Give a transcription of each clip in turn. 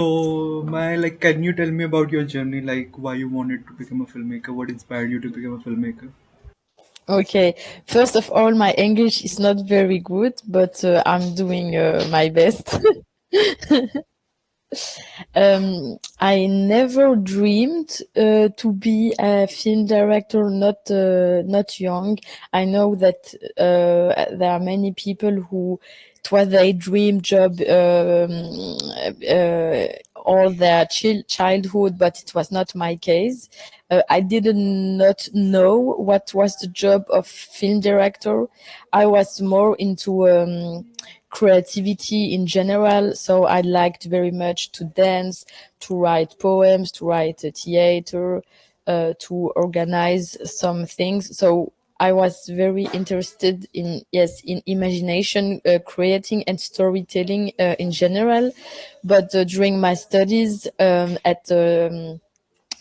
So, can you tell me about your journey, like why you wanted to become a filmmaker? What inspired you to become a filmmaker? Okay, first of all, my English is not very good, but I'm doing my best. I never dreamed to be a film director, not young. I know that there are many people who it was their dream job all their childhood, but it was not my case. I did not know what was the job of film director. I was more into creativity in general. So I liked very much to dance, to write poems, to write a theater, to organize some things. So I was very interested in, yes, in imagination, creating and storytelling in general. But during my studies at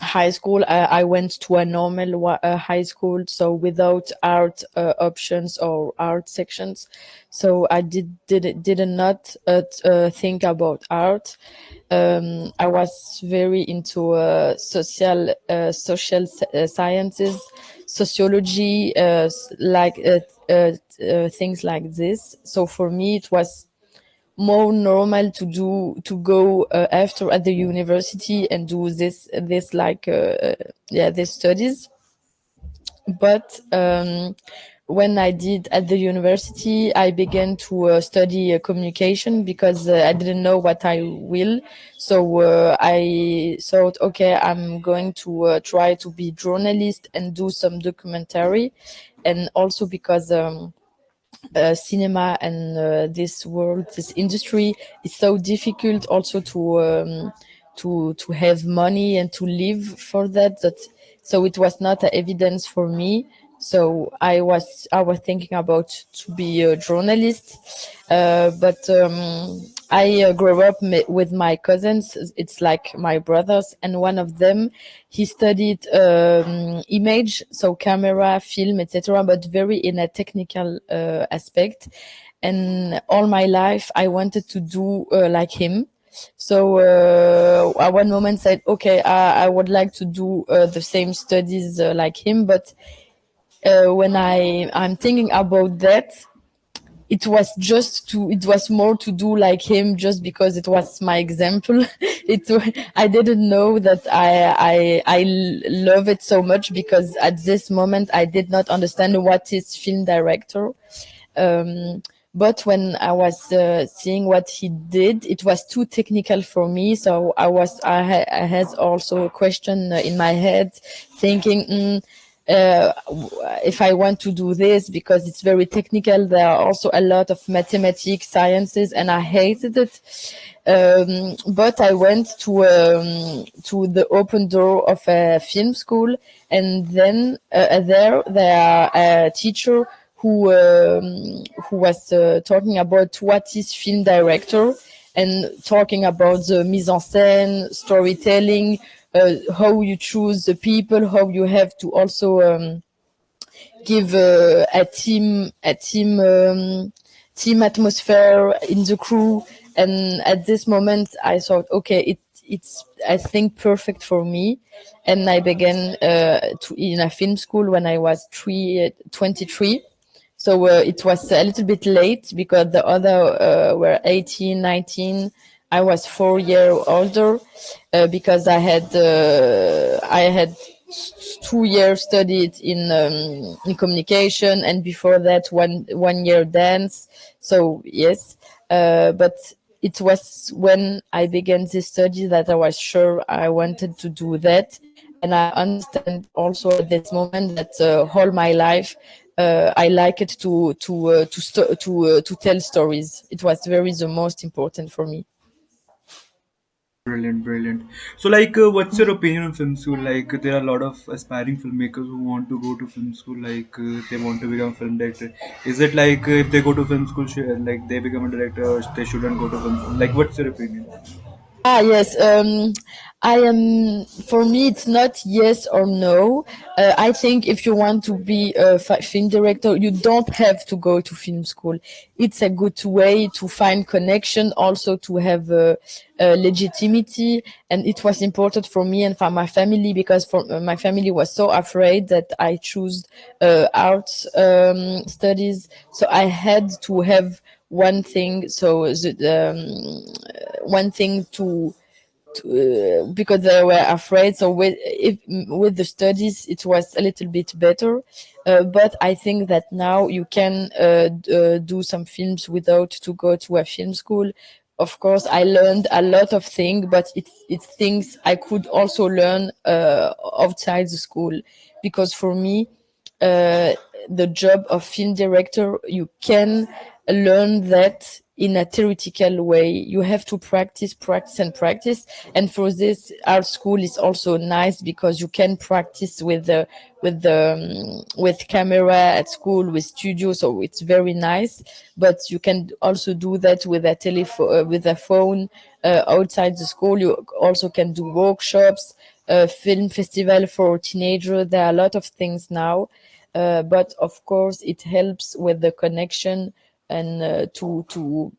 high school, I went to a normal high school, so without art options or art sections. So I did not think about art. I was very into social sciences, sociology, things like this. So for me, it was more normal to go after at the university and do this these studies. But when I did at the university, I began to study communication because I didn't know what I will. So I thought, okay, I'm going to try to be journalist and do some documentary, and also because cinema and this world, this industry is so difficult also to have money and to live for that. So it was not an evidence for me. So I was thinking about to be a journalist, but I grew up with my cousins. It's like my brothers, and one of them, he studied image, so camera, film, etc., but very in a technical aspect. And all my life, I wanted to do like him. So at one moment said, okay, I would like to do the same studies like him, but when I'm thinking about that, it was more to do like him just because it was my example. I didn't know that I love it so much, because at this moment I did not understand what is film director. um, but when I was seeing what he did, it was too technical for me. So I had also a question in my head, thinking, uh, if I want to do this, because it's very technical. There are also a lot of mathematics, sciences, and I hated it. But I went to the open door of a film school, and then there are a teacher who was talking about what is film director, and talking about the mise en scène, storytelling, how you choose the people, how you have to also give a team atmosphere in the crew. And at this moment, I thought, okay, it's I think perfect for me. And I began in a film school when I was 23. So it was a little bit late because the other were 18, 19. I was 4 years older because I had 2 years studied in communication, and before that one year dance. So yes, but it was when I began this study that I was sure I wanted to do that. And I understand also at this moment that all my life I like it to tell stories. It was very the most important for me. Brilliant, brilliant. So, what's your opinion on film school? Like, there are a lot of aspiring filmmakers who want to go to film school. They want to become film director. Is it like if they go to film school, like they become a director, or they shouldn't go to film school? Like, what's your opinion? Yes. I am, for me, it's not yes or no. I think if you want to be a film director, you don't have to go to film school. It's a good way to find connection, also to have legitimacy. And it was important for me and for my family, because for my family was so afraid that I chose arts studies. So I had to have one thing. So one thing to because they were afraid. So with the studies, it was a little bit better. But I think that now you can do some films without to go to a film school. Of course, I learned a lot of things, but it's things I could also learn outside the school, because for me, uh, the job of film director, you can learn that in a theoretical way. You have to practice, practice, and practice. And for this, art school is also nice because you can practice with camera at school, with studio. So it's very nice. But you can also do that with a telephone, with a phone outside the school. You also can do workshops, film festival for teenagers. There are a lot of things now, but of course it helps with the connection and to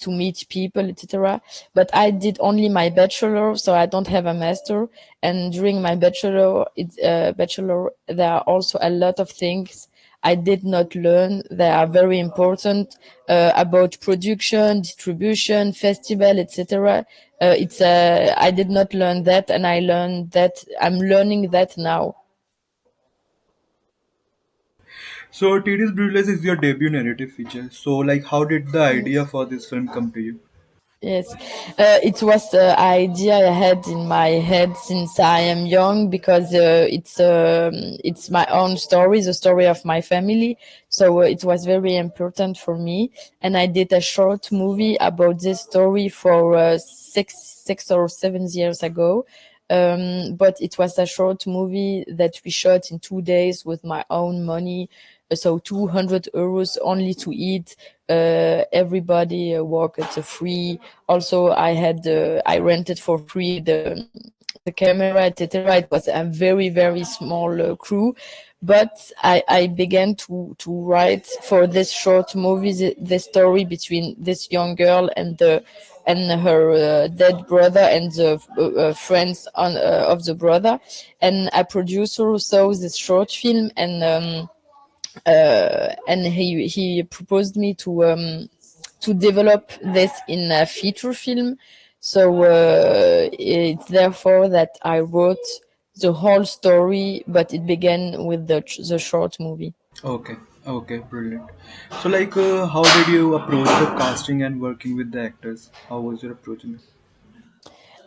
meet people, etc. But I did only my bachelor, so I don't have a master. And during my bachelor, there are also a lot of things I did not learn. They are very important, about production, distribution, festival, etc. It's I did not learn that, and I learned that. I'm learning that now. So TD's Brûlées is your debut narrative feature. So like how did the idea Yes. for this film come to you? Yes, it was the idea I had in my head since I am young, because it's my own story, the story of my family. So it was very important for me, and I did a short movie about this story for six or 7 years ago. But it was a short movie that we shot in 2 days with my own money. So 200 euros only to eat. Everybody work at free. Also, I rented for free the camera, etc. It was a very small crew, but I began to write for this short movie the story between this young girl and her dead brother and the friends of the brother. And a producer saw this short film, and he proposed me to develop this in a feature film. So it's therefore that I wrote the whole story, but it began with the short movie. Okay, okay, brilliant. So like how did you approach the casting and working with the actors? How was your approach in it?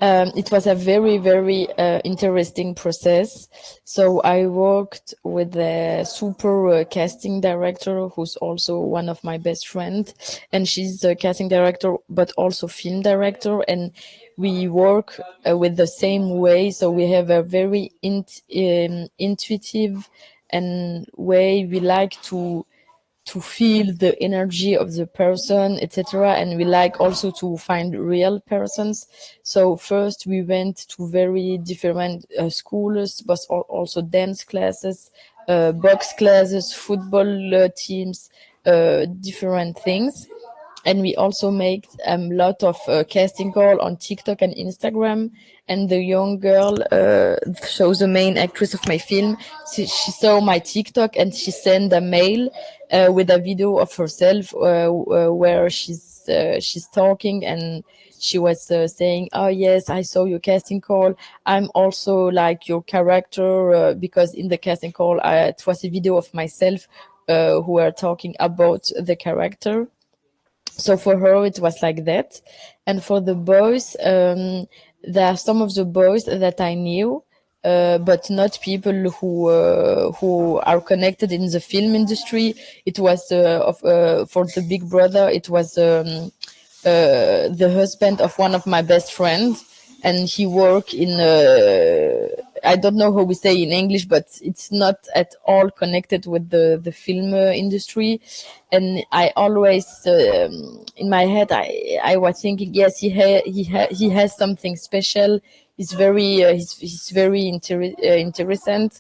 It was a very interesting process. So I worked with a super casting director who's also one of my best friends, and she's a casting director but also film director, and we work with the same way. So we have a very intuitive and way we like to feel the energy of the person, etc. And we like also to find real persons. So first we went to very different schools, but also dance classes, box classes, football teams, different things. And we also make a lot of casting call on TikTok and Instagram. And the young girl, shows the main actress of my film. She saw my TikTok and she sent a mail with a video of herself where she's talking, and she was saying, "Oh yes, I saw your casting call. I'm also like your character," because in the casting call, it was a video of myself who were talking about the character. So for her it was like that. And for the boys, there are some of the boys that I knew, but not people who are connected in the film industry. It was for the big brother, it was the husband of one of my best friends, and he worked I don't know how we say in English, but it's not at all connected with the film industry. And I always, in my head, I was thinking, yes, he has something special. He's very interesting.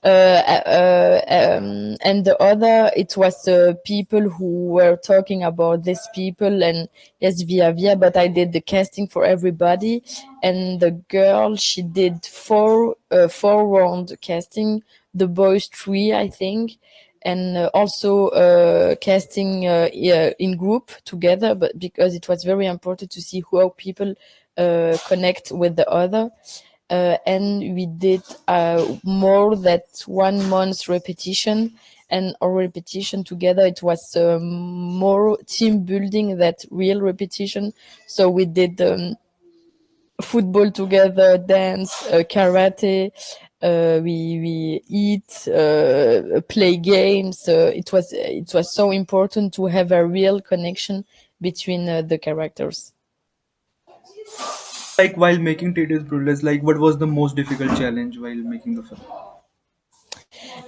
And the other, it was people who were talking about these people, and yes, via, but I did the casting for everybody. And the girl, she did four round casting, the boys three, I think. And also casting in group together, but because it was very important to see how people connect with the other. And we did more than 1 month repetition, and our repetition together, it was more team building than real repetition. So we did football together, dance, karate, we eat, play games. It was so important to have a real connection between the characters. Like while making TêTES BRULÉES, like what was the most difficult challenge while making the film?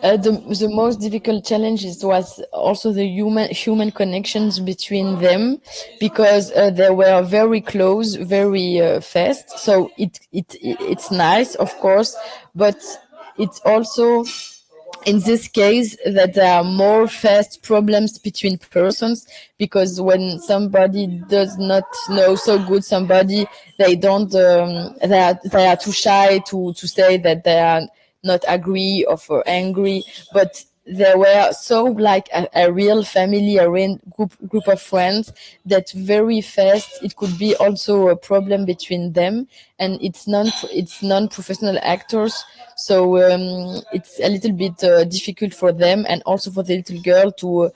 The most difficult challenges was also the human connections between them, because they were very close, very fast. So it's nice, of course, but it's also in this case that there are more fast problems between persons, because when somebody does not know so good somebody, they don't they are too shy to say that they are not agree or for angry. But they were so like a real family, a real group of friends, that very fast it could be also a problem between them. And it's non-professional actors, so it's a little bit difficult for them, and also for the little girl to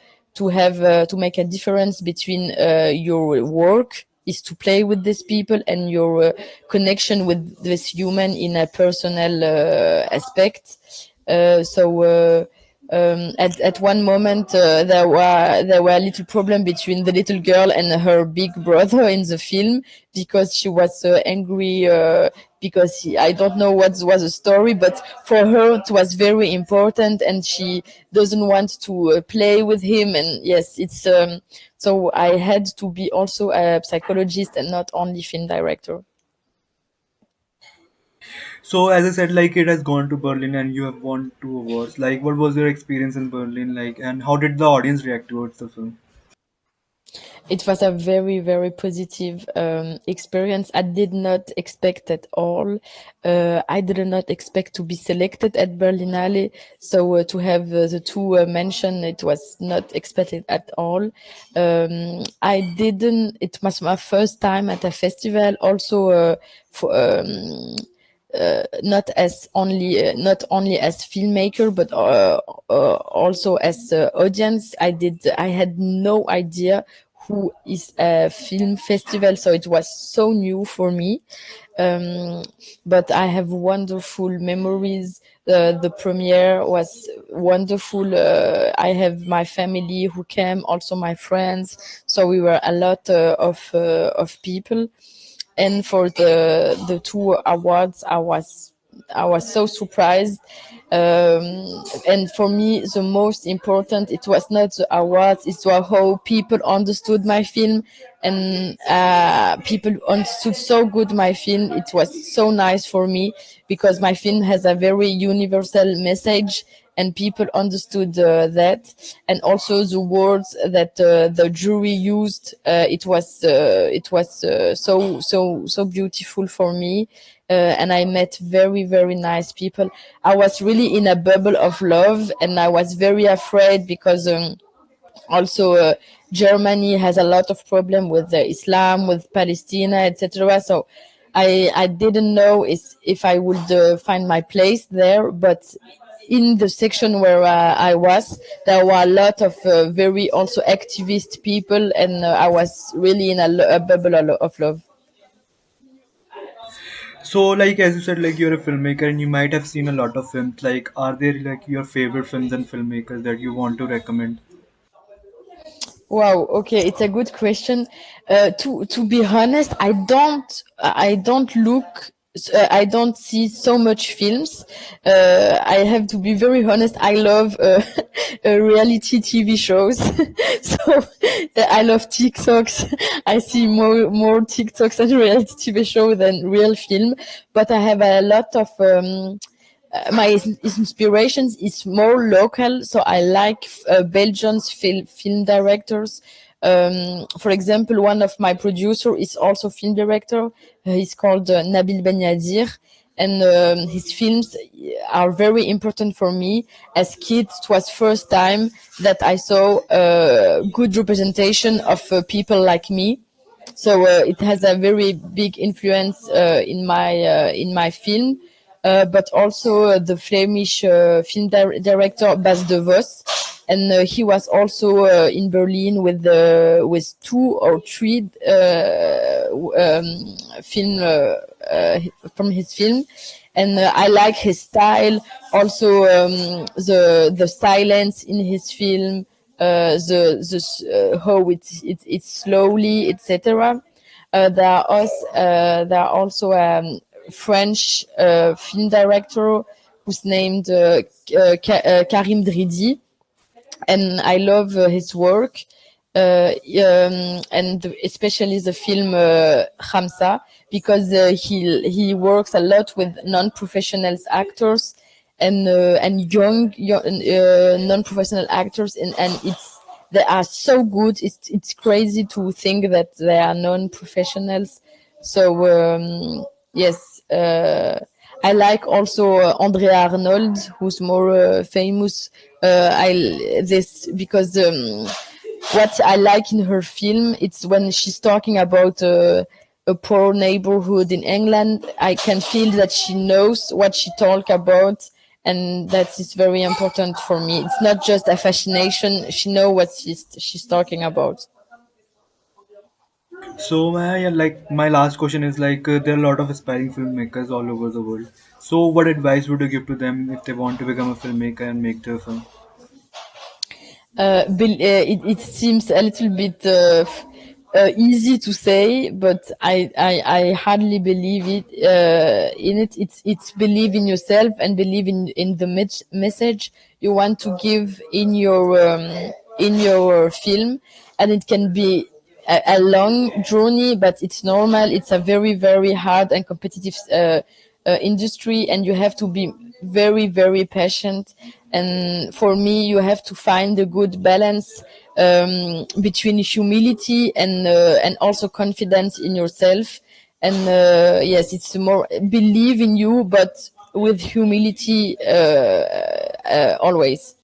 make a difference between your work is to play with these people, and your connection with this human in a personal aspect. At one moment, there were a little problem between the little girl and her big brother in the film, because she was so angry, because I don't know what was the story, but for her it was very important, and she doesn't want to play with him. And yes, it's so I had to be also a psychologist and not only film director. So as I said, like it has gone to Berlin and you have won two awards. Like what was your experience in Berlin like, and how did the audience react towards the film? It was a very, very positive experience. I did not expect at all. I did not expect to be selected at Berlinale. So to have the two mentioned, it was not expected at all. I didn't. It was my first time at a festival. Also, for not only as filmmaker, but also as audience. I had no idea who is a film festival, so it was so new for me. um, but I have wonderful memories. The premiere was wonderful. I have my family who came, also my friends, so we were a lot of people. And for the two awards, I was so surprised. And for me, the most important, it was not the awards, it was how people understood my film. And people understood so good my film. It was so nice for me, because my film has a very universal message, and people understood that. And also the words that the jury used, it was so beautiful for me. And I met very, very nice people. I was really in a bubble of love, and I was very afraid, because also Germany has a lot of problem with Islam, with Palestine, etc. So I didn't know if I would find my place there. But in the section where I was, there were a lot of very also activist people, and I was really in a bubble of love. So like as you said, like you're a filmmaker and you might have seen a lot of films. Like are there like your favorite films and filmmakers that you want to recommend? Wow. Okay, it's a good question. To be honest, I don't look I don't see so much films. I have to be very honest. I love reality TV shows. So I love TikToks. I see more TikToks and reality TV show than real film. But I have a lot of my inspirations is more local, so I like Belgians film directors. For example, one of my producer is also film director. He's called Nabil Ben Yadir, and his films are very important for me. As kids, it was first time that I saw a good representation of people like me, so it has a very big influence in my film. But also the Flemish film director Bas de Vos, and he was also in Berlin with 2 or 3 film from his film, and I like his style. Also, the silence in his film, how it's slowly, etc. There are also French film director who's named Karim Dridi, and I love his work, and especially the film Khamsa, because he works a lot with non-professional actors and young non-professional actors, and they are so good. It's crazy to think that they are non-professionals. So yes. I like also Andrea Arnold, who's more famous. I this because what I like in her film, it's when she's talking about a poor neighborhood in England. I can feel that she knows what she talk about, and that is very important for me. It's not just a fascination; she know what she's talking about. So like my last question is like there are a lot of aspiring filmmakers all over the world. So what advice would you give to them if they want to become a filmmaker and make their film? It seems a little bit easy to say, but I hardly believe it. In it, it's believe in yourself and believe in the message you want to give in your film, and it can be a long journey, but it's normal. It's a very hard and competitive industry, and you have to be very patient. And for me, you have to find a good balance between humility and also confidence in yourself. And yes, it's more believe in you, but with humility always.